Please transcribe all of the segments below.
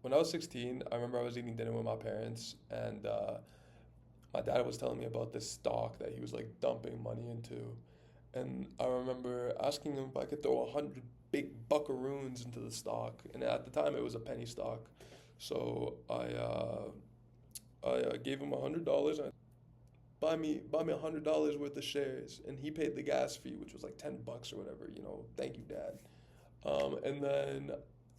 when I was 16, I remember I was eating dinner with my parents, and my dad was telling me about this stock that he was like dumping money into. And I remember asking him if I could throw 100 big buckaroons into the stock. And at the time, it was a penny stock. So I gave him $100 and buy me $100 worth of shares. And he paid the gas fee, which was like $10 or whatever. Thank you, Dad. And then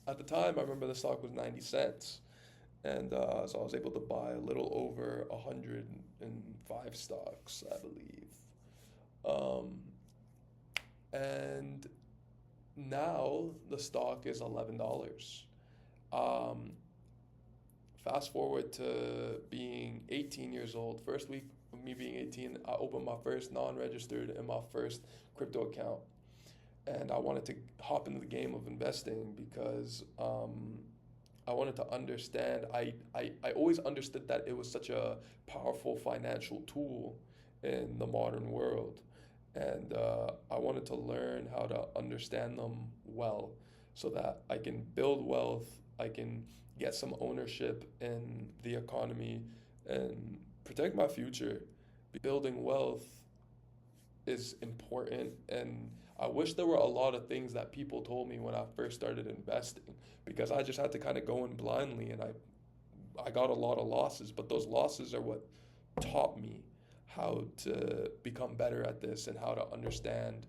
at the time, I remember the stock was 90 cents. And so I was able to buy a little over 105 stocks, I believe. Um, and now the stock is $11. Um, Fast forward to being 18 years old. First week of me being 18, I opened my first non-registered and my first crypto account. And I wanted to hop into the game of investing because I wanted to understand. I always understood that it was such a powerful financial tool in the modern world. And I wanted to learn how to understand them well so that I can build wealth, I can get some ownership in the economy, and protect my future. Building wealth is important, and I wish there were a lot of things that people told me when I first started investing, because I just had to kind of go in blindly, and I got a lot of losses, but those losses are what taught me how to become better at this and how to understand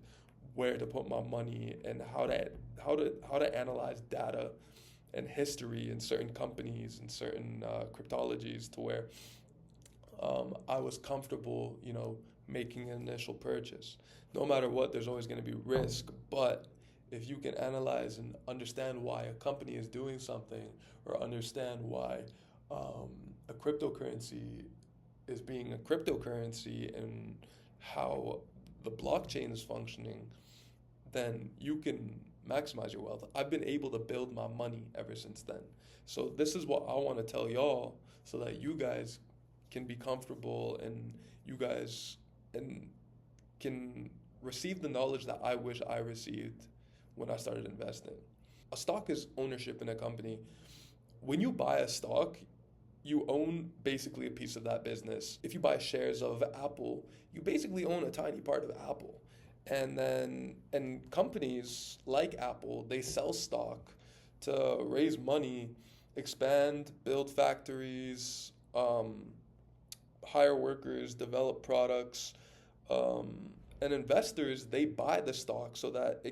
where to put my money and how to analyze data and history in certain companies and certain cryptologies to where I was comfortable, making an initial purchase. No matter what, there's always going to be risk, but if you can analyze and understand why a company is doing something, or understand why um, a cryptocurrency is being a cryptocurrency and how the blockchain is functioning, then you can maximize your wealth. I've been able to build my money ever since then. So this is what I want to tell y'all so that you guys can be comfortable, and you guys and can receive the knowledge that I wish I received when I started investing. A stock is ownership in a company. When you buy a stock, you own basically a piece of that business. If you buy shares of Apple, you basically own a tiny part of Apple. And companies like Apple, they sell stock to raise money, expand, build factories, hire workers, develop products, and investors, they buy the stock so that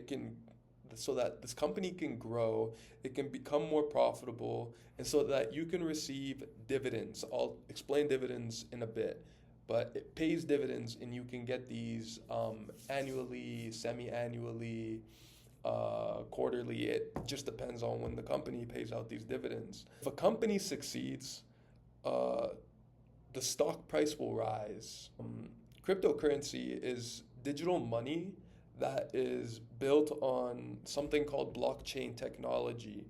this company can grow, it can become more profitable, and so that you can receive dividends. I'll explain dividends in a bit, but it pays dividends, and you can get these annually, semi-annually, quarterly. It just depends on when the company pays out these dividends. If a company succeeds, uh, the stock price will rise. Cryptocurrency is digital money that is built on something called blockchain technology.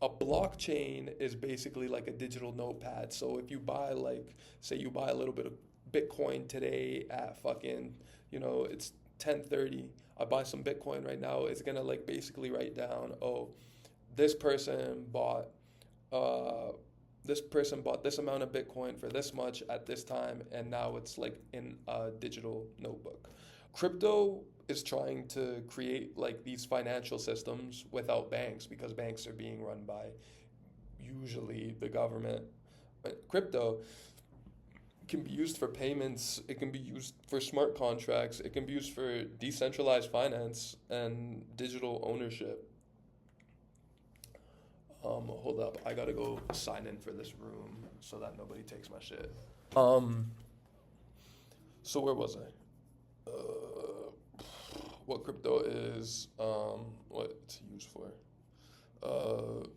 A blockchain is basically like a digital notepad. So if you buy, like, say you buy a little bit of Bitcoin today at fucking, it's 10:30. I buy some Bitcoin right now. It's gonna like basically write down, oh, this person bought uh, this person bought this amount of Bitcoin for this much at this time, and now it's like in a digital notebook. Crypto is trying to create like these financial systems without banks, because banks are being run by usually the government. But crypto can be used for payments, it can be used for smart contracts, it can be used for decentralized finance and digital ownership. Hold up, I gotta go sign in for this room so that nobody takes my shit. Um, so where was I? What crypto is, what it's used for. Uh,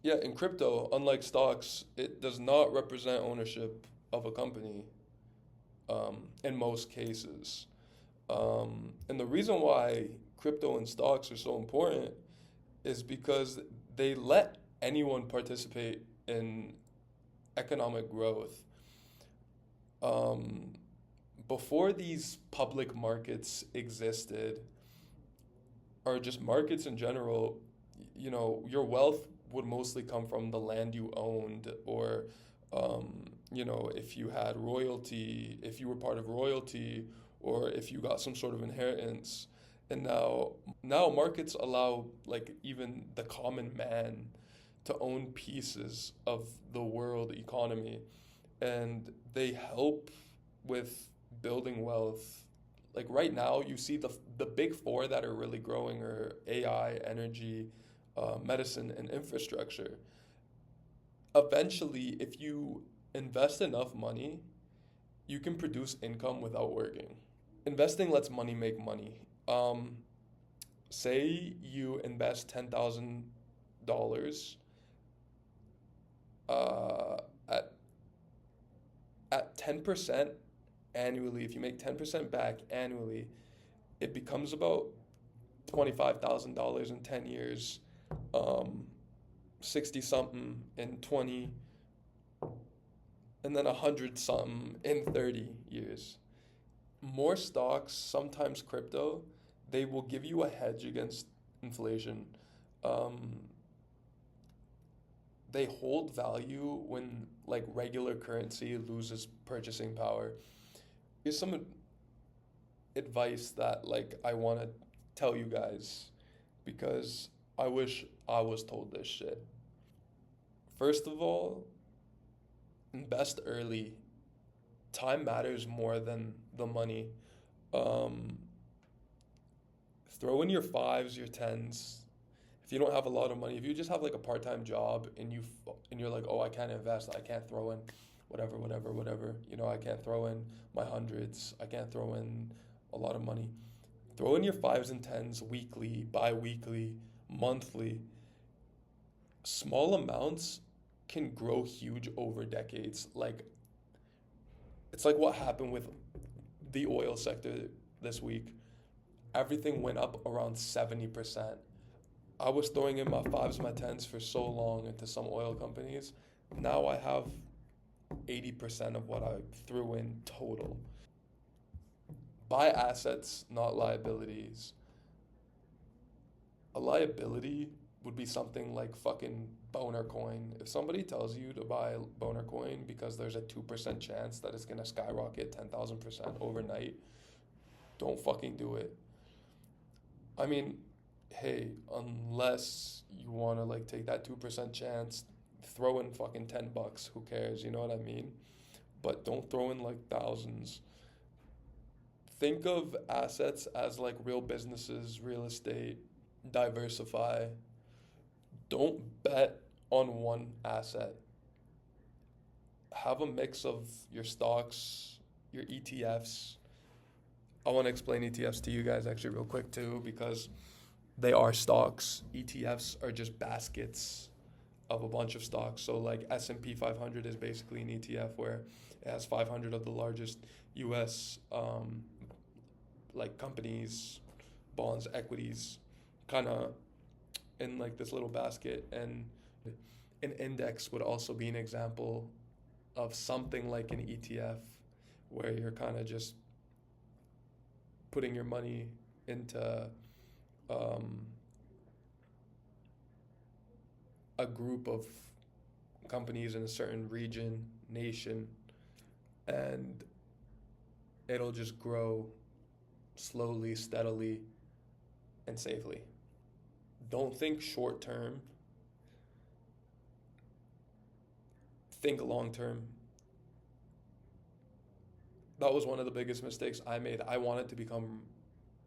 yeah, in crypto, unlike stocks, it does not represent ownership of a company in most cases. And the reason why crypto and stocks are so important is because they let anyone participate in economic growth. Um, Before these public markets existed, or just markets in general, your wealth would mostly come from the land you owned, or if you had royalty, if you were part of royalty, or if you got some sort of inheritance. And now markets allow like even the common man to own pieces of the world economy, and they help with building wealth. Like right now, you see the big four that are really growing are AI, energy, medicine, and infrastructure. Eventually, if you invest enough money, you can produce income without working. Investing lets money make money. Um, Say you invest $10,000 uh, at 10% annually. If you make 10% back annually, it becomes about $25,000 in 10 years, 60 something in 20, and then 100 something in 30 years. More stocks, sometimes crypto, they will give you a hedge against inflation. Um, they hold value when like regular currency loses purchasing power. Here's some advice that like I want to tell you guys, because I wish I was told this shit. First of all, invest early. Time matters more than the money. Um, Throw in your fives, your tens. If you don't have a lot of money, if you just have like a part-time job and you're like, oh, I can't invest, I can't throw in whatever, whatever, whatever. I can't throw in my hundreds. I can't throw in a lot of money. Throw in your fives and tens weekly, bi-weekly, monthly. Small amounts can grow huge over decades. Like it's like what happened with the oil sector this week. Everything went up around 70%. I was throwing in my fives, my tens for so long into some oil companies. Now I have 80% of what I threw in total. Buy assets, not liabilities. A liability would be something like fucking Boner Coin. If somebody tells you to buy Boner Coin because there's a 2% chance that it's gonna skyrocket 10,000% overnight, don't fucking do it. I mean, hey, unless you want to like take that 2% chance, throw in fucking $10. Who cares? You know what I mean? But don't throw in like thousands. Think of assets as like real businesses, real estate, diversify. Don't bet on one asset. Have a mix of your stocks, your ETFs. I want to explain ETFs to you guys actually real quick too, because they are stocks. ETFs are just baskets of a bunch of stocks. So like S&P 500 is basically an ETF where it has 500 of the largest US like companies, bonds, equities, kind of in like this little basket. And an index would also be an example of something like an ETF, where you're kind of just putting your money into a group of companies in a certain region, nation, and it'll just grow slowly, steadily, and safely. Don't think short term, think long term. That was one of the biggest mistakes I made. I wanted to become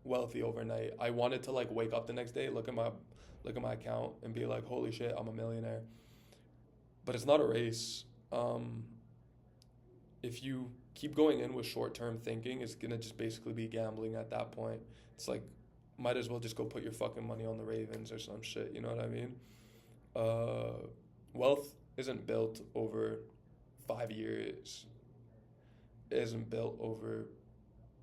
wealthy overnight. I wanted to like wake up the next day, look at my account and be like, holy shit, I'm a millionaire. But it's not a race. If you keep going in with short-term thinking, it's gonna just basically be gambling at that point. It's like, might as well just go put your fucking money on the Ravens or some shit. You know what I mean? Wealth isn't built over 5 years. It isn't built over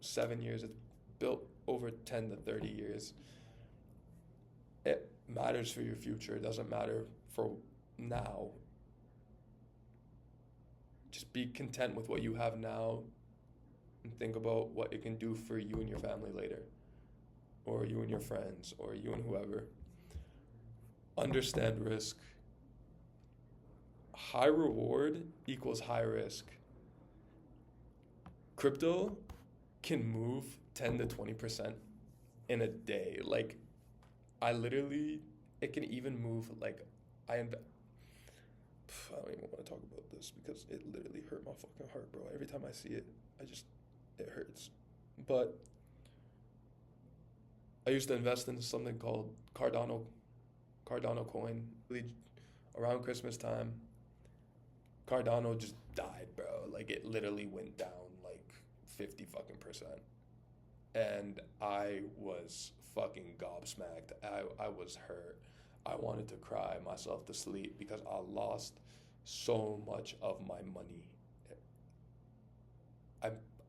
7 years. It's built over 10 to 30 years. It matters for your future. It doesn't matter for now. Just be content with what you have now and think about what it can do for you and your family later, or you and your friends, or you and whoever. Understand risk. high reward equals high risk. Crypto can move 10 to 20% in a day. Like, I literally, it can even move, like, I don't even want to talk about this because it literally hurt my fucking heart, bro. Every time I see it, it hurts. But I used to invest in something called Cardano coin. Around Christmas time, Cardano just died, bro. Like, it literally went down like 50 fucking percent. And I was fucking gobsmacked. I was hurt. I wanted to cry myself to sleep because I lost so much of my money.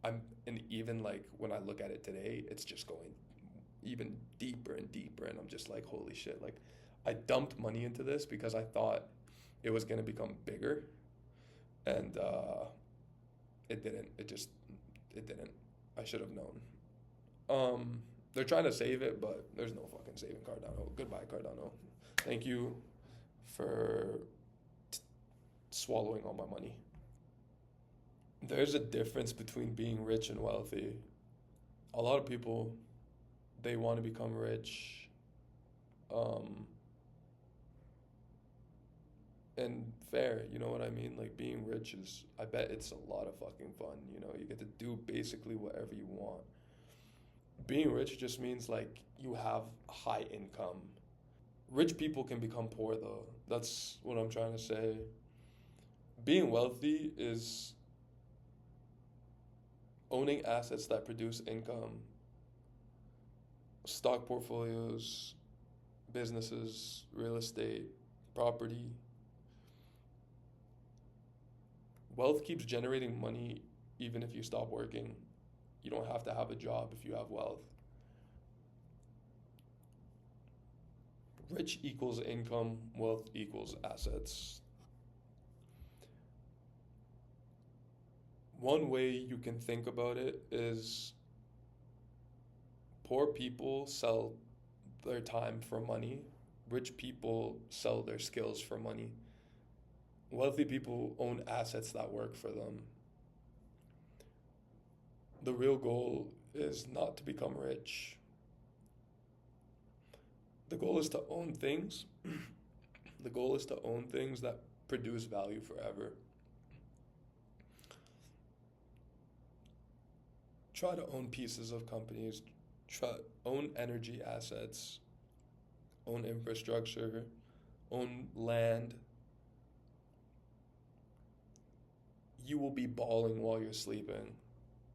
And even like when I look at it today, it's just going even deeper and deeper. And I'm just like, holy shit. Like, I dumped money into this because I thought it was going to become bigger. And it didn't. It didn't. I should have known. They're trying to save it, but there's no fucking saving Cardano. Goodbye, Cardano. Thank you for swallowing all my money. There's a difference between being rich and wealthy. A lot of people, they want to become rich, and fair, you know what I mean? Like, being rich is, I bet it's a lot of fucking fun, you know? You get to do basically whatever you want. Being rich just means like you have high income. Rich people can become poor though. That's what I'm trying to say. Being wealthy is owning assets that produce income, stock portfolios, businesses, real estate, property. Wealth keeps generating money even if you stop working. You don't have to have a job if you have wealth. Rich equals income, wealth equals assets. One way you can think about it is poor people sell their time for money. Rich people sell their skills for money. Wealthy people own assets that work for them. The real goal is not to become rich. The goal is to own things. The goal is to own things that produce value forever. Try to own pieces of companies. Own energy assets. Own infrastructure. Own land. You will be balling while you're sleeping.